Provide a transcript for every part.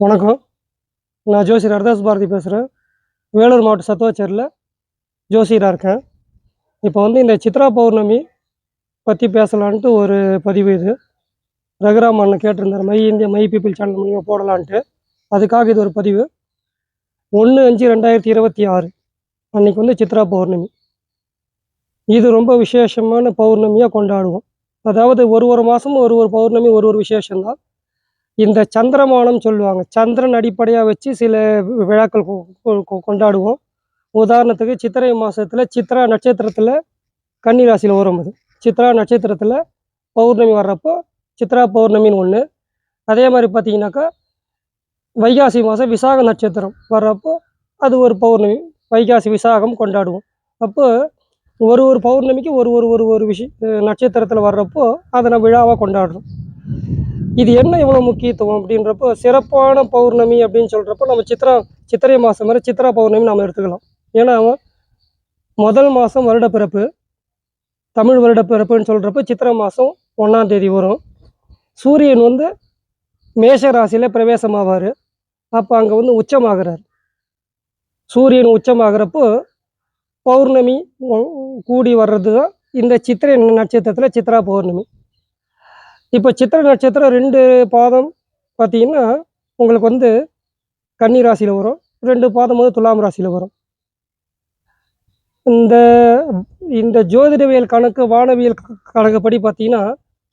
வணக்கம். நான் ஜோசியர் அர்தாஸ் பாரதி பேசுகிறேன். வேலூர் மாவட்டம் சத்துவாச்சேரியில் ஜோசியராக இருக்கேன். இப்போ இந்த சித்ரா பௌர்ணமி பற்றி பேசலான்ட்டு ஒரு பதிவு இது. ரகுராம் அண்ணன் கேட்டிருந்தார், my India my people channel மூலிமா போடலான்ட்டு. அதுக்காக இது ஒரு பதிவு. 1/5/2026 அன்றைக்கி சித்ரா பௌர்ணமி. இது ரொம்ப விசேஷமான பௌர்ணமியாக கொண்டாடுவோம். அதாவது ஒரு மாதமும் ஒரு பௌர்ணமி ஒரு விசேஷம்தான். இந்த சந்திரமானம் சொல்லுவாங்க. சந்திரன் அடிப்படையாக வச்சு சில விழாக்கள் கொண்டாடுவோம். உதாரணத்துக்கு சித்திரை மாதத்தில் சித்ரா நட்சத்திரத்தில் கன்னி ராசியில் வரும். அது சித்ரா நட்சத்திரத்தில் பௌர்ணமி வர்றப்போ சித்ரா பௌர்ணமின்னு ஒன்று. அதே மாதிரி பார்த்திங்கனாக்கா வைகாசி மாதம் விசாக நட்சத்திரம் வர்றப்போ அது ஒரு பௌர்ணமி, வைகாசி விசாகம் கொண்டாடுவோம். அப்போ ஒரு பௌர்ணமிக்கு ஒரு நட்சத்திரத்தில் வர்றப்போ அதை நம்ம விழாவாக கொண்டாடுறோம். இது என்ன இவ்வளோ முக்கியத்துவம் அப்படின்றப்போ, சிறப்பான பௌர்ணமி அப்படின்னு சொல்கிறப்போ நம்ம சித்திரை மாதம் மாதிரி சித்ரா பௌர்ணமி நம்ம எடுத்துக்கலாம். ஏன்னா முதல் மாதம் வருடப்பிறப்பு, தமிழ் வருடப்பிறப்புன்னு சொல்கிறப்போ சித்திரை மாதம் 1ஆம் தேதி வரும். சூரியன் மேஷ ராசியில் பிரவேசமாவார். அப்போ அங்கே உச்சமாகிறார். சூரியன் உச்சமாகிறப்போ பௌர்ணமி கூடி வர்றது தான் இந்த சித்திரை நட்சத்திரத்தில் சித்ரா பௌர்ணமி. இப்போ சித்திரை நட்சத்திரம் 2 பாதம் பார்த்திங்கன்னா உங்களுக்கு கன்னி ராசியில் வரும், 2 பாதம் துலாம் ராசியில் வரும். இந்த ஜோதிடவியல் கணக்கு, வானவியல் கணக்குப்படி பார்த்திங்கன்னா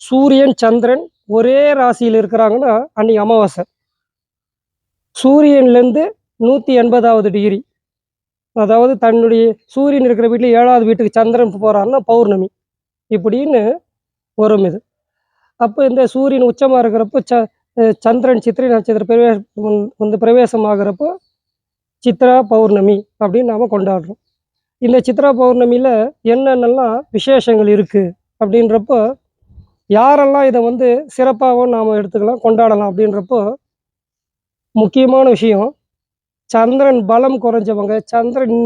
சூரியன் சந்திரன் ஒரே ராசியில் இருக்கிறாங்கன்னா அன்றைக்கி அமாவாசை. சூரியன்லேருந்து 180வது டிகிரி, அதாவது தன்னுடைய சூரியன் இருக்கிற வீட்டில் 7வது வீட்டுக்கு சந்திரன் போகிறாருன்னா பௌர்ணமி இப்படின்னு வரும் இது. அப்போ இந்த சூரியன் உச்சமாக இருக்கிறப்போ சந்திரன் சித்திரை நட்சத்திர பிரவேசம் ஆகிறப்போ சித்ரா பௌர்ணமி அப்படின்னு நாம் கொண்டாடுறோம். இந்த சித்ரா பௌர்ணமியில் என்னென்னலாம் விசேஷங்கள் இருக்குது அப்படின்றப்போ, யாரெல்லாம் இதை சிறப்பாகவும் நாம் எடுத்துக்கலாம், கொண்டாடலாம் அப்படின்றப்போ, முக்கியமான விஷயம் சந்திரன் பலம் குறைஞ்சவங்க, சந்திரன்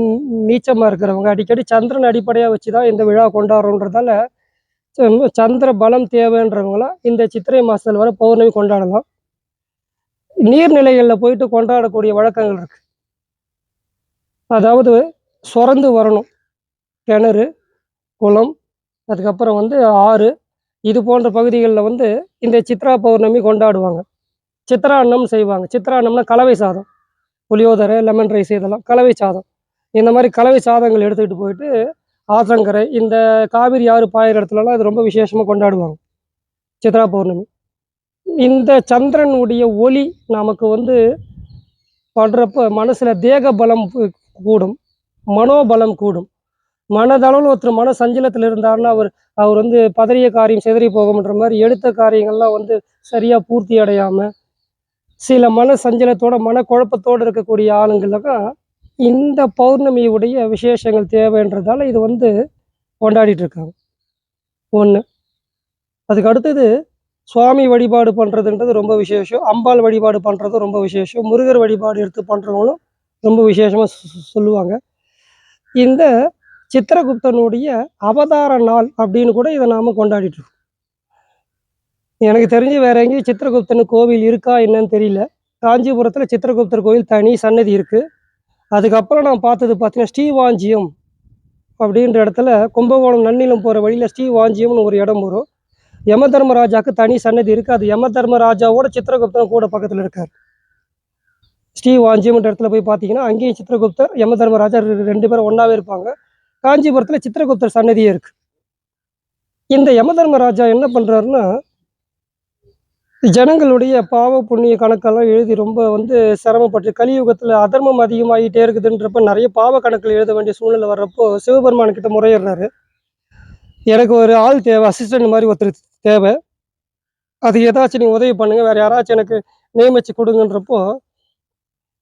நீச்சமாக இருக்கிறவங்க, அடிக்கடி சந்திரன் அடிப்படையாக வச்சு தான் இந்த விழா கொண்டாடுறோன்றதால சந்திர பலம் தேவைன்றவங்களாம் இந்த சித்திரை மாதத்தில் வர பௌர்ணமி கொண்டாடலாம். நீர்நிலைகளில் போயிட்டு கொண்டாடக்கூடிய வழக்கங்கள் இருக்குது. அதாவது சுரந்து வரணும், கிணறு, குளம், அதுக்கப்புறம் ஆறு, இது போன்ற பகுதிகளில் இந்த சித்ரா பௌர்ணமி கொண்டாடுவாங்க. சித்ரான்னம் செய்வாங்க. சித்ரான்னம்னா கலவை சாதம், புளியோதரை, லெமன் ரைஸ், இதெல்லாம் கலவை சாதம். இந்த மாதிரி கலவை சாதங்கள் எடுத்துக்கிட்டு போயிட்டு ஆற்றங்கரை, இந்த காவிரி ஆறு பாயிற இடத்துலலாம் இது ரொம்ப விசேஷமாக கொண்டாடுவாங்க சித்ரா பௌர்ணமி. இந்த சந்திரனுடைய ஒளி நமக்கு படுறப்போ மனசில் தேக பலம் கூடும், மனோபலம் கூடும். மனதளவில் ஒருத்தர் மன சஞ்சலத்தில் இருந்தாருன்னா அவர் பதறிய காரியம் சிதறி போகும்ன்ற மாதிரி எடுத்த காரியங்கள்லாம் சரியாக பூர்த்தி அடையாமல் சில மன சஞ்சலத்தோட மனக்குழப்பத்தோடு இருக்கக்கூடிய ஆளுங்களுக்கும் இந்த பௌர்ணமியுடைய விசேஷங்கள் தேவைன்றதால இது கொண்டாடிட்டு இருக்காங்க. ஒன்று. அதுக்கு அடுத்தது சுவாமி வழிபாடு பண்ணுறதுன்றது ரொம்ப விசேஷம். அம்பாள் வழிபாடு பண்ணுறதும் ரொம்ப விசேஷம். முருகர் வழிபாடு எடுத்து பண்ணுறவங்களும் ரொம்ப விசேஷமாக சொல்லுவாங்க. இந்த சித்திரகுப்தனுடைய அவதார நாள் அப்படின்னு கூட இதை நாம் கொண்டாடிட்டு இருக்கோம். எனக்கு தெரிஞ்சு வேற எங்கேயும் சித்திரகுப்தன் கோவில் இருக்கா என்னன்னு தெரியல. காஞ்சிபுரத்தில் சித்திரகுப்தர் கோவில் தனி சன்னதி இருக்குது. அதுக்கப்புறம் நான் பார்த்தது பார்த்தீங்கன்னா ஸ்ரீவாஞ்சியம் அப்படின்ற இடத்துல கும்பகோணம் நன்னிலம் போகிற வழியில் ஸ்ரீவாஞ்சியம்னு ஒரு இடம் வரும். யம தர்மராஜாவுக்கு தனி சன்னதி இருக்குது. அது யம தர்மராஜாவோட சித்திரகுப்தன் கூட பக்கத்தில் இருக்கார். ஸ்ரீவாஞ்சியம்ன்ற இடத்துல போய் பார்த்தீங்கன்னா அங்கேயும் சித்திரகுப்தர், யம தர்மராஜா 2 பேரும் ஒன்றாவே இருப்பாங்க. காஞ்சிபுரத்தில் சித்திரகுப்தர் சன்னதியே இருக்குது. இந்த யம தர்மராஜா என்ன பண்ணுறாருன்னா, ஜனங்களுடைய பாவ புண்ணிய கணக்கெல்லாம் எழுதி ரொம்ப சிரமப்பட்டு, கலியுகத்தில் அதர்மம் அதிகமாகிட்டே இருக்குதுன்றப்ப நிறைய பாவ கணக்கில் எழுத வேண்டிய சூழ்நிலை வர்றப்போ சிவபெருமான்கிட்ட முறையிடுறாரு. எனக்கு ஒரு ஆள் தேவை, அசிஸ்டன்ட் மாதிரி ஒருத்தர் தேவை, அது ஏதாச்சும் நீங்கள் உதவி பண்ணுங்கள், வேறு யாராச்சும் எனக்கு நியமித்து கொடுங்கன்றப்போ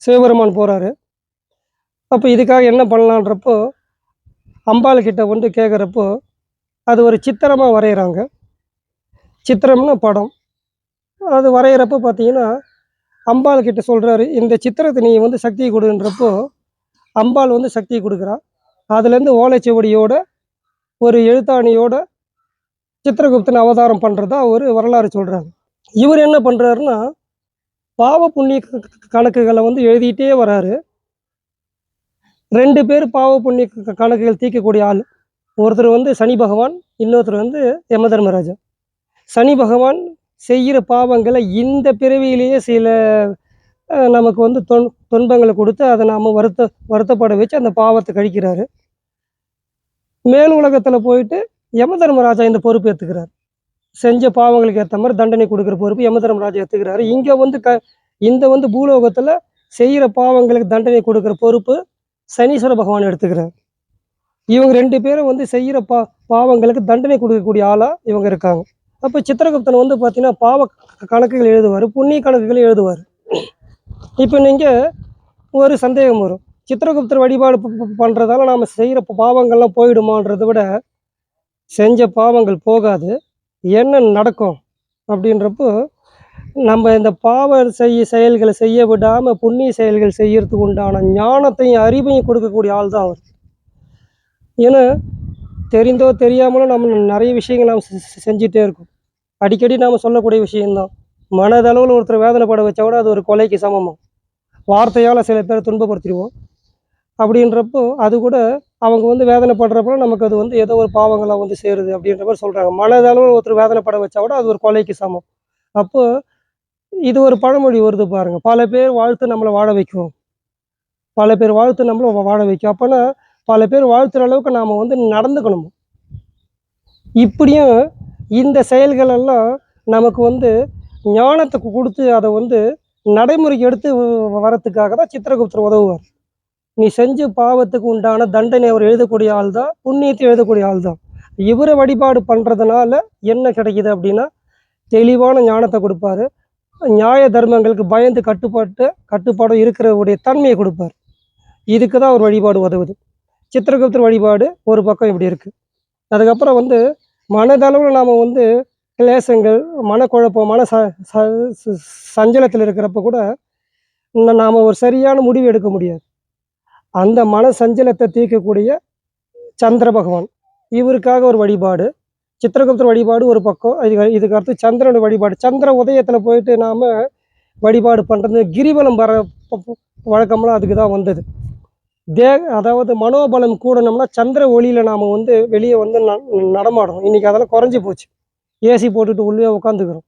சிவபெருமான் போகிறாரு. அப்போ இதுக்காக என்ன பண்ணலான்றப்போ அம்பாள்கிட்ட கேட்குறப்போ அது ஒரு சித்திரமாக வரைகிறாங்க. சித்திரம்னா படம். அது வரைகிறப்ப பார்த்தீங்கன்னா அம்பாள் கிட்ட சொல்கிறாரு, இந்த சித்திரத்தை நீ சக்தியை கொடுன்றப்போ அம்பாள் சக்தியை கொடுக்குறா. அதுலேருந்து ஓலைச்சுவடியோட ஒரு எழுத்தாணியோட சித்திரகுப்தன் அவதாரம் பண்ணுறதா ஒரு வரலாறு சொல்கிறாங்க. இவர் என்ன பண்ணுறாருன்னா, பாவ புண்ணிய கணக்குகளை வந்து எழுதிட்டே வராரு. 2 பேர் பாவ புண்ணிய கணக்குகள் தீர்க்கக்கூடிய ஆள். ஒருத்தர் வந்து சனி பகவான், இன்னொருத்தர் வந்து யமதர்மராஜா. சனி பகவான் செய்கிற பாவங்களை இந்த பிறவியிலேயே சில நமக்கு வந்து துன்பங்களை கொடுத்து அதை நாம் வருத்தப்பட வச்சு அந்த பாவத்தை கழிக்கிறாரு. மேல் உலகத்தில் போயிட்டு யமதர்மராஜா இந்த பொறுப்பு ஏற்றுக்கிறார். செஞ்ச பாவங்களுக்கு ஏற்ற மாதிரி தண்டனை கொடுக்குற பொறுப்பு யமதர்மராஜா ஏற்றுக்கிறாரு. இங்கே வந்து இந்த வந்து பூலோகத்தில் செய்கிற பாவங்களுக்கு தண்டனை கொடுக்குற பொறுப்பு சனீஸ்வர பகவான் எடுத்துக்கிறார். இவங்க 2 பேரும் வந்து செய்கிற பாவங்களுக்கு தண்டனை கொடுக்கக்கூடிய ஆளாக இவங்க இருக்காங்க. அப்போ சித்திரகுப்தன் வந்து பார்த்தீங்கன்னா பாவ கணக்குகள் எழுதுவார், புண்ணிய கணக்குகள் எழுதுவார். இப்போ நீங்கள் ஒரு சந்தேகம் வரும், சித்திரகுப்தர் வழிபாடு பண்ணுறதால நாம் செய்கிற பாவங்கள்லாம் போயிடுமான்றதை விட செஞ்ச பாவங்கள் போகாது, என்ன நடக்கும் அப்படின்றப்போ நம்ம இந்த பாவ செயல்களை செய்ய விடாமல் புண்ணிய செயல்கள் செய்யறதுக்கு உண்டான ஞானத்தையும் அறிவையும் கொடுக்கக்கூடிய ஆள் தான் அவர். ஏன்னா தெரிந்தோ தெரியாமலோ நம்ம நிறைய விஷயங்கள் நாம் செஞ்சிட்டே இருக்கோம். அடிக்கடி நாம் சொல்லக்கூடிய விஷயம்தான், மனதளவில் ஒருத்தர் வேதனைப்பட வச்சா கூட அது ஒரு கொலைக்கு சமமாக. வார்த்தையால் சில பேரை துன்பப்படுத்திடுவோம். அப்படின்றப்போ அது கூட அவங்க வந்து வேதனைப்படுறப்போ நமக்கு அது வந்து ஏதோ ஒரு பாவங்களாக வந்து சேருது அப்படின்ற மாதிரி சொல்கிறாங்க. மனதளவில் ஒருத்தர் வேதனைப்பட வச்சா கூட அது ஒரு கொலைக்கு சமம். அப்போது இது ஒரு பழமொழி வருது பாருங்க, பல பேர் வாழ்த்து நம்மளை வாழ வைக்கும், பல பேர் வாழ்த்து நம்மளை வாழ வைக்கும். அப்போனா பல பேர் வாழ்த்துற அளவுக்கு நாம் வந்து நடந்துக்கணும். இப்படியும் இந்த செயல்கள் எல்லாம் நமக்கு வந்து ஞானத்தை கொடுத்து அதை வந்து நடைமுறைக்கு எடுத்து வரத்துக்காக தான் சித்திரகுப்தர் உதவுவார். நீ செஞ்ச பாவத்துக்கு உண்டான தண்டனை அவர் எழுதக்கூடிய ஆள் தான், புண்ணியத்தை எழுதக்கூடிய ஆள் தான். இவரை வழிபாடு பண்ணுறதுனால என்ன கிடைக்கிது அப்படின்னா தெளிவான ஞானத்தை கொடுப்பாரு, நியாய தர்மங்களுக்கு பயந்து கட்டுப்பாடு இருக்கிறவுடைய தன்மையை கொடுப்பார். இதுக்கு தான் அவர் வழிபாடு உதவுது. சித்திரகுப்தர் வழிபாடு ஒரு பக்கம் இப்படி இருக்குது. அதுக்கப்புறம் வந்து மனதளவில் நாம் வந்து கிளேசங்கள், மனக்குழப்பம், சஞ்சலத்தில் இருக்கிறப்ப கூட நாம் ஒரு சரியான முடிவு எடுக்க முடியாது. அந்த மன சஞ்சலத்தை தீர்க்கக்கூடிய சந்திர பகவான், இவருக்காக ஒரு வழிபாடு. சித்திரகுப்தர் வழிபாடு ஒரு பக்கம், இதுக்கு அடுத்து சந்திரனுடைய வழிபாடு. சந்திர உதயத்தில் போயிட்டு நாம் வழிபாடு பண்ணுறது, கிரிவலம் வர வழக்கம்லாம் அதுக்கு தான் வந்தது. அதாவது மனோபலம் கூடணும்னா சந்திர ஒளியில் நாம் வந்து வெளியே வந்து நடமாடணும். இன்றைக்கி அதெல்லாம் குறைஞ்சி போச்சு. ஏசி போட்டுட்டு உள்ளே உட்காந்துக்கிறோம்.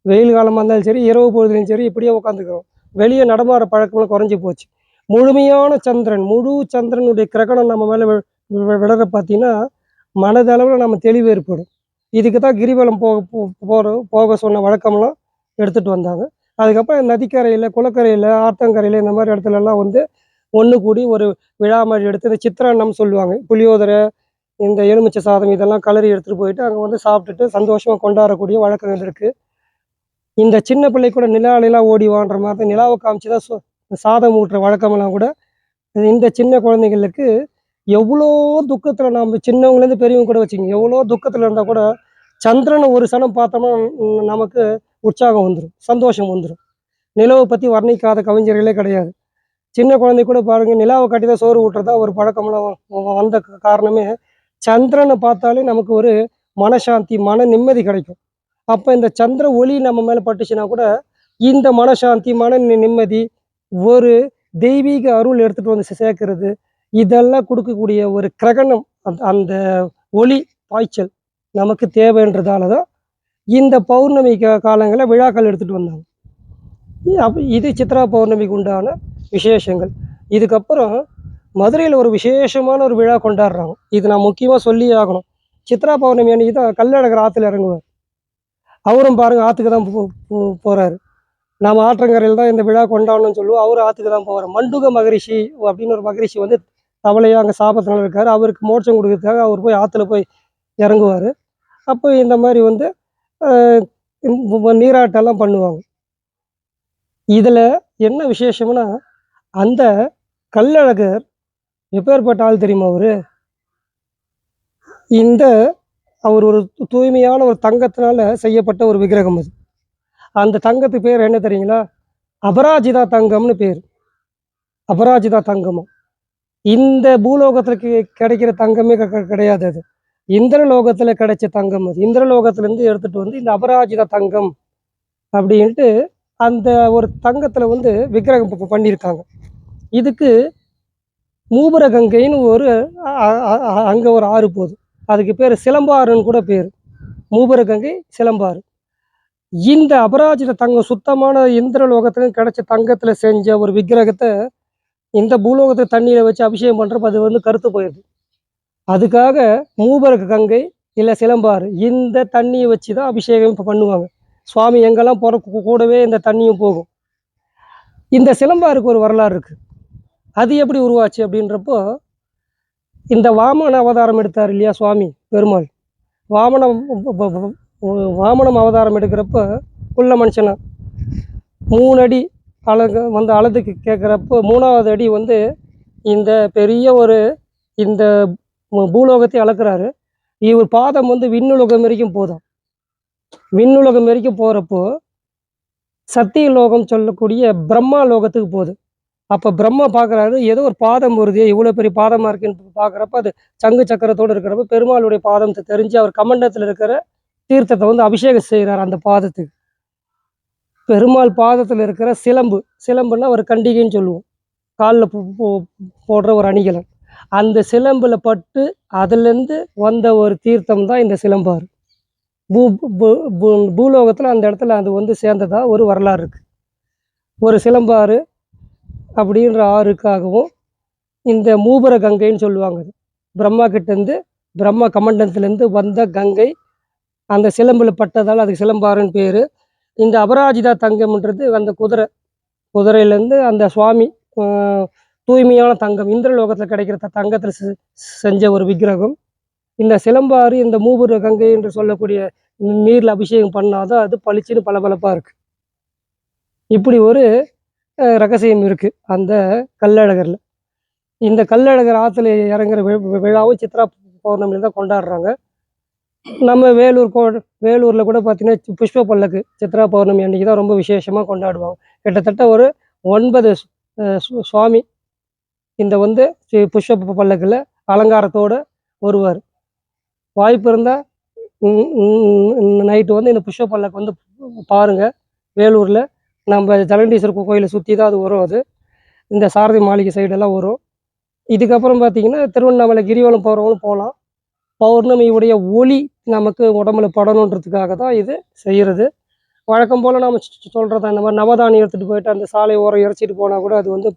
வெயில் காலமாக இருந்தாலும் சரி, இரவு பொழுதுலையும் சரி, இப்படியே உட்காந்துக்கிறோம். வெளியே நடமாட பழக்கம்லாம் குறைஞ்சி போச்சு. முழுமையான சந்திரன், முழு சந்திரனுடைய கிரகணம் நம்ம மேலே விழற பார்த்தீங்கன்னா மனதளவில் நம்ம தெளிவு ஏற்படும். இதுக்கு தான் கிரிவலம் போக சொன்ன வழக்கம்லாம் எடுத்துகிட்டு வந்தாங்க. அதுக்கப்புறம் நதிக்கரையில், குளக்கரையில், ஆத்தங்கரையில் இந்த மாதிரி இடத்துலலாம் வந்து ஒன்று கூடி ஒரு விழா மாதிரி எடுத்து இந்த சித்திரான்னம் சொல்லுவாங்க, புளியோதரை, இந்த எலுமிச்சை சாதம் இதெல்லாம் கலரி எடுத்துகிட்டு போயிட்டு அங்கே வந்து சாப்பிட்டுட்டு சந்தோஷமாக கொண்டாடக்கூடிய வழக்கங்கள் இருக்குது. இந்த சின்ன பிள்ளை கூட நிலா ஓடிவான்ற மாதிரி தான் நிலாவை காமிச்சு தான் சாதம் ஊட்டுற வழக்கமெல்லாம் கூட இந்த சின்ன குழந்தைங்களுக்கு எவ்வளோ துக்கத்தில், நம்ம சின்னவங்கலேருந்து பெரியவங்க கூட வச்சுக்கோங்க, எவ்வளோ துக்கத்தில் இருந்தால் கூட சந்திரனை ஒரு சனம் பார்த்தோம்னா நமக்கு உற்சாகம் வந்துடும், சந்தோஷம் வந்துடும். நிலவை பற்றி வர்ணிக்காத கவிஞர்களே கிடையாது. சின்ன குழந்தை கூட பாருங்கள், நிலாவை காட்டி தான் சோறு ஊட்டுறதா ஒரு பழக்கம்லாம் வந்த காரணமே சந்திரனை பார்த்தாலே நமக்கு ஒரு மனசாந்தி, மன நிம்மதி கிடைக்கும். அப்போ இந்த சந்திர ஒளி நம்ம மேலே பட்டுச்சுன்னா கூட இந்த மனசாந்தி, மன நிம்மதி, ஒரு தெய்வீக அருள் எடுத்துகிட்டு வந்து சேர்க்கறது, இதெல்லாம் கொடுக்கக்கூடிய ஒரு கிரகணம், அந்த ஒளி பாய்ச்சல் நமக்கு தேவைன்றதால தான் இந்த பௌர்ணமி காலங்களில் விழாக்கள் எடுத்துகிட்டு வந்தாங்க. இது சித்ரா பௌர்ணமிக்கு உண்டான விசேஷங்கள். இதுக்கப்புறம் மதுரையில் ஒரு விசேஷமான ஒரு விழா கொண்டாடுறாங்க. இது நான் முக்கியமாக சொல்லி ஆகணும். சித்ரா பௌர்ணமி அன்றைக்கி தான் கள்ளழகர் ஆற்றுல இறங்குவார். அவரும் பாருங்கள் ஆற்றுக்கு தான் போகிறாரு. நாம் ஆற்றங்கரையில் தான் இந்த விழா கொண்டாடணும்னு சொல்லுவோம், அவரும் ஆற்றுக்கு தான் போகிறார். மண்டுக மகரிஷி அப்படின்னு ஒரு மகரிஷி வந்து தவளையாக அங்கே சாபத்தினால இருக்கார். அவருக்கு மோட்சம் கொடுக்கறதுக்காக அவர் போய் ஆற்றுல போய் இறங்குவார். அப்போ இந்த மாதிரி வந்து நீராட்டெல்லாம் பண்ணுவாங்க. இதில் என்ன விசேஷம்னா, அந்த கள்ளழகர் எப்பேற்பட்ட ஆள் தெரியுமா? அவர் ஒரு தூய்மையான ஒரு தங்கத்தினால செய்யப்பட்ட ஒரு விக்கிரகம். அது அந்த தங்கத்துக்கு பேர் என்ன தெரியுங்களா? அபராஜிதா தங்கம்னு பேர். அபராஜிதா தங்கமா இந்த பூலோகத்துக்கு கிடைக்கிற தங்கமே கிடையாது. அது இந்திரலோகத்தில் கிடைச்ச தங்கம். அது இந்திரலோகத்திலேருந்து எடுத்துகிட்டு வந்து இந்த அபராஜிதா தங்கம் அப்படின்ட்டு அந்த ஒரு தங்கத்தில் வந்து விக்கிரகம் பண்ணியிருக்காங்க. இதுக்கு மூபர கங்கைன்னு ஒரு அங்கே ஒரு ஆறு போகுது. அதுக்கு பேர் சிலம்பாறுன்னு கூட பேர். மூபர கங்கை, சிலம்பாறு. இந்த அபராஜித தங்கம் சுத்தமான இந்திரலோகத்துல கிடைச்ச தங்கத்துல செஞ்ச ஒரு விக்கிரகத்தை இந்த பூலோகத்தை தண்ணியில வச்சு அபிஷேகம் பண்றப்ப அது வந்து கருத்து போயிடுது. அதுக்காக மூபர கங்கை இல்லை சிலம்பாறு இந்த தண்ணியை வச்சு தான் அபிஷேகம் இப்போ பண்ணுவாங்க. சுவாமி எங்கெல்லாம் போகிற கூடவே இந்த தண்ணியும் போகும். இந்த சிலம்பாருக்கு ஒரு வரலாறு இருக்கு. அது எப்படி உருவாச்சு அப்படின்றப்போ, இந்த வாமன அவதாரம் எடுத்தார் இல்லையா சுவாமி பெருமாள். வாமனம் வாமனம் அவதாரம் எடுக்கிறப்ப குள்ள மனுஷனா 3 அடி வந்து அளதுக்கு கேட்குறப்போ 3வது அடி வந்து இந்த பெரிய ஒரு இந்த பூலோகத்தை அளக்குறாரு. இவர் பாதம் வந்து விண்ணுலகம் வரைக்கும் போதும். விண்ணுலகம் வரைக்கும் போகிறப்போ சத்தியலோகம் சொல்லக்கூடிய பிரம்மா லோகத்துக்கு போகுது. அப்போ பிரம்மா பார்க்குறாரு, ஏதோ ஒரு பாதம் வருது, இவ்வளோ பெரிய பாதமாக இருக்குன்னு பார்க்குறப்ப அது சங்கு சக்கரத்தோடு இருக்கிறப்ப பெருமாளுடைய பாதம் தெரிஞ்சு அவர் கமண்டத்தில் இருக்கிற தீர்த்தத்தை வந்து அபிஷேகம் செய்கிறார் அந்த பாதத்துக்கு. பெருமாள் பாதத்தில் இருக்கிற சிலம்புன்னா ஒரு கண்டிகைன்னு சொல்லுவோம், காலில் போடுற ஒரு அணிகலன். அந்த சிலம்பில் பட்டு அதுலேருந்து வந்த ஒரு தீர்த்தம் தான் இந்த சிலம்பாறு. பூலோகத்தில் அந்த இடத்துல அது வந்து சேர்ந்ததா ஒரு வரலாறு இருக்குது. ஒரு சிலம்பாறு அப்படின்ற ஆறுக்காகவும் இந்த மூபர கங்கைன்னு சொல்லுவாங்க. பிரம்மா கிட்டேருந்து பிரம்மா கமண்டத்துலேருந்து வந்த கங்கை அந்த சிலம்பில் பட்டதால் அதுக்கு சிலம்பாறுன்னு பேர். இந்த அபராஜிதா தங்கம்ன்றது அந்த குதிரையிலேருந்து அந்த சுவாமி தூய்மையான தங்கம் இந்திரலோகத்தில் கிடைக்கிற தங்கத்தில் செஞ்ச ஒரு விக்கிரகம். இந்த சிலம்பாறு இந்த மூபர கங்கை என்று சொல்லக்கூடிய நீரில் அபிஷேகம் பண்ணாதான் அது பளிச்சுன்னு பளபளப்பாக இருக்குது. இப்படி ஒரு ரகசியம் இருக்குது அந்த கள்ளழகரில். இந்த கள்ளழகர் ஆற்றுல இறங்குற விழாவும் சித்ரா பௌர்ணமியில் தான் கொண்டாடுறாங்க. நம்ம வேலூரில் கூட பார்த்திங்கன்னா புஷ்ப பல்லக்கு சித்ரா பௌர்ணமி அன்றைக்கி தான் ரொம்ப விசேஷமாக கொண்டாடுவாங்க. கிட்டத்தட்ட ஒரு 9 சுவாமி இந்த வந்து புஷ்ப பல்லக்கில் அலங்காரத்தோடு வருவார். வாய்ப்பு இருந்தால் நைட்டு வந்து இந்த புஷ்ப பல்லக்கு வந்து பாருங்கள். வேலூரில் நம்ம ஜலகண்டீஸ்வரர் கோயிலை சுற்றி தான் அது வரும். அது இந்த சாரதி மாளிகை சைடெல்லாம் வரும். இதுக்கப்புறம் பார்த்திங்கன்னா திருவண்ணாமலை கிரிவலம் போகிறவங்களும் போகலாம். பௌர்ணமியுடைய ஒளி நமக்கு உடம்புல படணுன்றதுக்காக தான் இது செய்கிறது. வழக்கம் போல் நம்ம சொல்கிறதா இந்த மாதிரி நவதானியம் எடுத்துகிட்டு போயிட்டு அந்த சாலை ஓரம் இறைச்சிட்டு போனால் கூட அது வந்து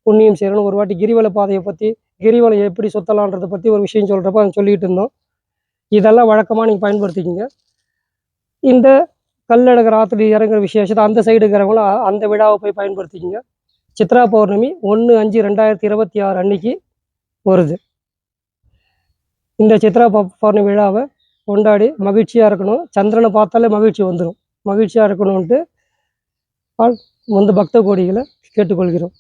புண்ணியம் சேரணும். ஒரு வாட்டி கிரிவல பாதையை பற்றி கிரிவலம் எப்படி சுற்றலான்றதை பற்றி ஒரு விஷயம் சொல்கிறப்ப அதை சொல்லிகிட்டு இருந்தோம். இதெல்லாம் வழக்கமாக நீங்கள் பயன்படுத்திக்கிங்க. இந்த கள்ளழகர் ஆற்றுல இறங்குற விசேஷத்தை அந்த சைடு இருக்கிறவங்களும் அந்த விழாவை போய் பயன்படுத்திக்கிங்க. சித்ரா பௌர்ணமி 1/5/2026 அன்னைக்கு வருது. இந்த சித்ரா பௌர்ணமி விழாவை கொண்டாடி மகிழ்ச்சியாக இருக்கணும். சந்திரனை பார்த்தாலே மகிழ்ச்சி வந்துடும். மகிழ்ச்சியாக இருக்கணும்ன்ட்டு வந்து பக்த கோடிகளை கேட்டுக்கொள்கிறோம்.